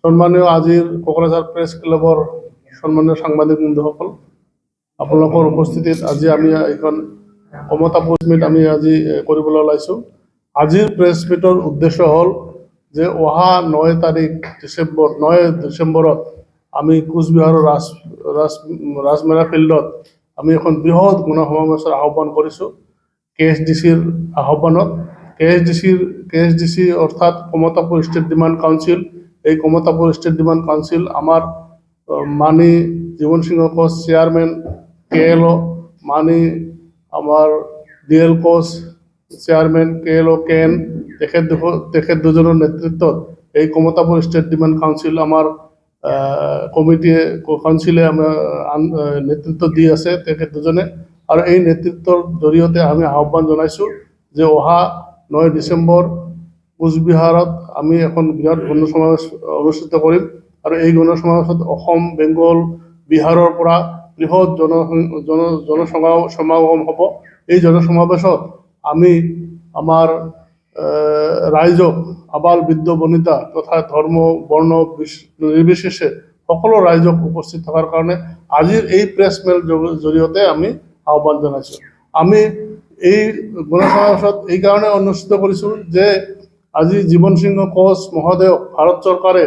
সন্মানীয় আজিৰ কোকৰাঝাৰ প্ৰেছ ক্লাবৰ সন্মানীয় সাংবাদিক বন্ধুসকল, আপোনালোকৰ উপস্থিতিত আজি আমি এখন কমতা প্ৰেছ মিট আমি আজি কৰিবলৈ ওলাইছোঁ। আজিৰ প্ৰেছ মিটৰ উদ্দেশ্য হ'ল যে অহা 9 ডিচেম্বৰত আমি কোচবিহাৰৰ ৰাজমেলা ফিল্ডত আমি এখন বৃহৎ গণসমাৱেশৰ আহ্বান কৰিছোঁ। KSDCৰ আহ্বানত KSDC অৰ্থাৎ কমতাপুৰ ষ্টেট ডিমাণ্ড কাউন্সিল। এই কমতাপুর স্টেট ডিমান্ড কাউন্সিল আমার মানি জীবন সিংহ কোচ চেয়ারম্যান KLO, মানি আমার DL কোচ চেয়ারম্যান KLO কেন, তেখেত দুজনের নেতৃত্বত এই কমতাপুর স্টেট ডিমান্ড কাউন্সিল আমার কাউন্সিলে নেতৃত্ব দি আছে তেখেত দুজনে। আর এই নেতৃত্বৰ জৰিয়তে আমি আহ্বান জনাইছোঁ যে অহা 9 ডিচেম্বৰ কোচবিহাৰত আমি এখন বৃহৎ গণসমাৱেশ অনুষ্ঠিত কৰিম। আৰু এই গণসমাৱেশত অসম, বেংগল, বিহাৰৰ পৰা বৃহৎ জনসমাগম হ'ব। এই জনসমাৱেশত আমি আমাৰ ৰাইজক আবাল বৃদ্ধ বনিতা তথা ধৰ্ম বৰ্ণ নিৰ্বিশেষে সকলো ৰাইজক উপস্থিত থকাৰ কাৰণে আজিৰ এই প্ৰেছ মেল জৰিয়তে আমি আহ্বান জনাইছোঁ। আমি এই গণসমাৱেশত এই কাৰণে অনুষ্ঠিত কৰিছোঁ যে আজি জীবন সিংহ কোচ মহোদয়ক ভাৰত চৰকাৰে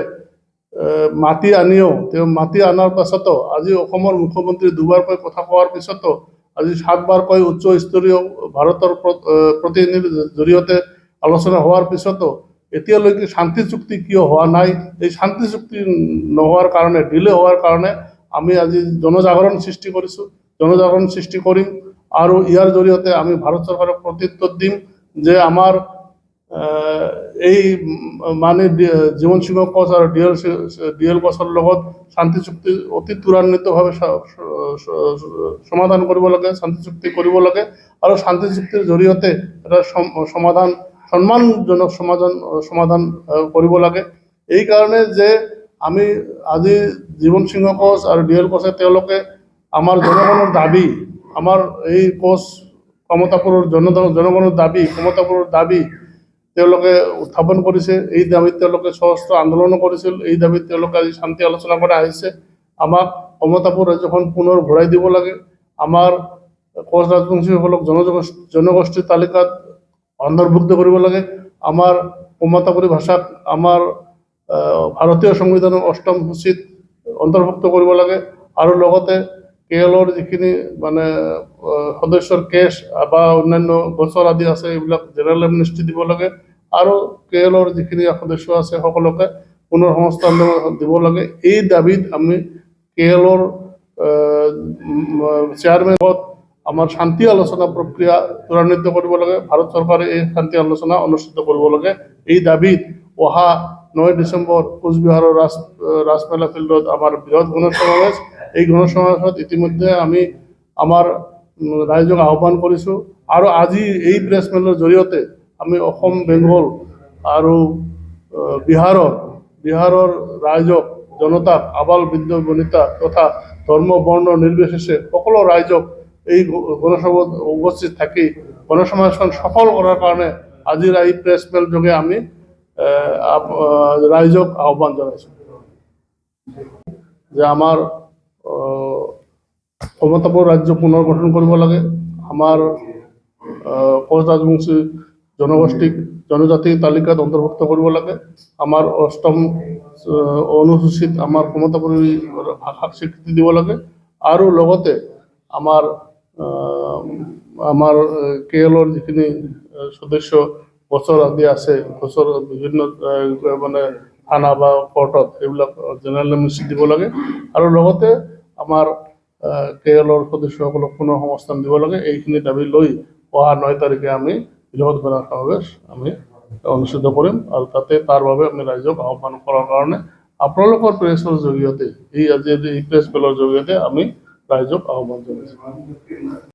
মাতি অনাৰ পাছতো আজি অসমৰ মুখ্যমন্ত্ৰী দুবাৰকৈ কথা কোৱাৰ পিছতো আজি 7বাৰকৈ উচ্চ স্তৰীয় ভাৰতৰ প্ৰতিনিধিৰ জৰিয়তে আলোচনা হোৱাৰ পিছতো এতিয়ালৈকে শান্তি চুক্তি কিয় হোৱা নাই। এই শান্তি চুক্তি নোহোৱাৰ কাৰণে, ডিলে হোৱাৰ কাৰণে আমি আজি জনজাগৰণ সৃষ্টি কৰিছোঁ, জনজাগৰণ সৃষ্টি কৰিম। আৰু ইয়াৰ জৰিয়তে আমি ভাৰত চৰকাৰক প্ৰত্যুত্তৰ দিম যে আমাৰ এই মানে জীবন সিংহ কোচ আৰু DL কোচৰ লগত শান্তি চুক্তি অতি ত্বৰান্বিতভাৱে সমাধান কৰিব লাগে, শান্তি চুক্তি কৰিব লাগে। আৰু শান্তি চুক্তিৰ জৰিয়তে এটা সন্মানজনক সমাধান কৰিব লাগে। এই কাৰণে যে আমি আজি জীবন সিংহ কোচ আৰু DL কোচে তেওঁলোকে আমাৰ জনগণৰ দাবী, আমাৰ এই কোচ কমতাপুৰৰ জনগণৰ দাবী, কমতাপুৰৰ দাবী তেওঁলোকে উত্থাপন কৰিছে। এই দাবীত তেওঁলোকে সশস্ত্ৰ আন্দোলনো কৰিছিল। এই দাবীত তেওঁলোকে আজি শান্তি আলোচনা কৰি আহিছে। আমাক কমতাপুৰ ৰাজ্যখন পুনৰ ঘূৰাই দিব লাগে। আমাৰ কোচ ৰাজবংশীসকলক জনগোষ্ঠীৰ তালিকাত অন্তৰ্ভুক্ত কৰিব লাগে। আমাৰ কমতাপুৰী ভাষাক আমাৰ ভাৰতীয় সংবিধানৰ 8ম সূচীত অন্তৰ্ভুক্ত কৰিব লাগে। আৰু লগতে KLOৰ যিখিনি মানে সদস্যৰ কেছ বা অন্যান্য গোচৰ আদি আছে এইবিলাক জেনেৰেল এমনেষ্টি দিব লাগে। আৰু KLOৰ যিখিনি সদস্য আছে সকলোকে পুনৰ সংস্থান দিব লাগে। এই দাবীত আমি KLOৰ চেয়াৰমেনত আমাৰ শান্তি আলোচনা প্ৰক্ৰিয়া ত্বৰান্বিত কৰিব লাগে। ভাৰত চৰকাৰে এই শান্তি আলোচনা অনুষ্ঠিত কৰিব লাগে। এই দাবীত অহা 9 ডিচেম্বৰ কোচবিহাৰৰ ৰাজমেলা ফিল্ডত আমাৰ বৃহৎ গণসমাৱেশ। এই গণসমাৱেশত ইতিমধ্যে আমি আমাৰ ৰাইজক আহ্বান কৰিছোঁ। আৰু আজি এই প্ৰেছ মেলৰ জৰিয়তে আমি অসম, বেংগল আৰু বিহাৰৰ ৰাইজক, জনতাক, আবাল বৃদ্ধ বনিতা তথা ধৰ্ম বৰ্ণ নিৰ্বিশেষে সকলো ৰাইজক এই গণসভাত উপস্থিত থাকি গণসমাৱেশখন সফল কৰাৰ কাৰণে আজিৰ এই প্ৰেছ মেল যোগে আমি ৰাইজক আহ্বান জনাইছোঁ যে আমাৰ কমতাপুৰ ৰাজ্য পুনৰ গঠন কৰিব লাগে। আমাৰ কোচ ৰাজবংশী জনগোষ্ঠীক জনজাতিৰ তালিকাত অন্তৰ্ভুক্ত কৰিব লাগে। আমাৰ 8ম অনুসূচীত আমাৰ কমতাপুৰী ভাষাক স্বীকৃতি দিব লাগে। আৰু লগতে আমাৰ KLOৰ যিখিনি সদস্য গোচৰ আদি আছে, গোচৰ বিভিন্ন মানে থানা বা কোৰ্টত এইবিলাক জেনেৰেল এমনেষ্টি দিব লাগে। আৰু লগতে আমাৰ KLOৰ সদস্যসকলক পুনৰ সংস্থান দিব লাগে। এইখিনি দাবী লৈ অহা 9 তাৰিখে আমি বৃহৎ গণসমাৱেশ আমি অনুষ্ঠিত কৰিম। আৰু তাৰ বাবে আমি ৰাইজক আহ্বান কৰাৰ কাৰণে আপোনালোকৰ প্ৰেছৰ জৰিয়তে এই প্ৰেছ মেলৰ জৰিয়তে আমি ৰাইজক আহ্বান জনাইছোঁ।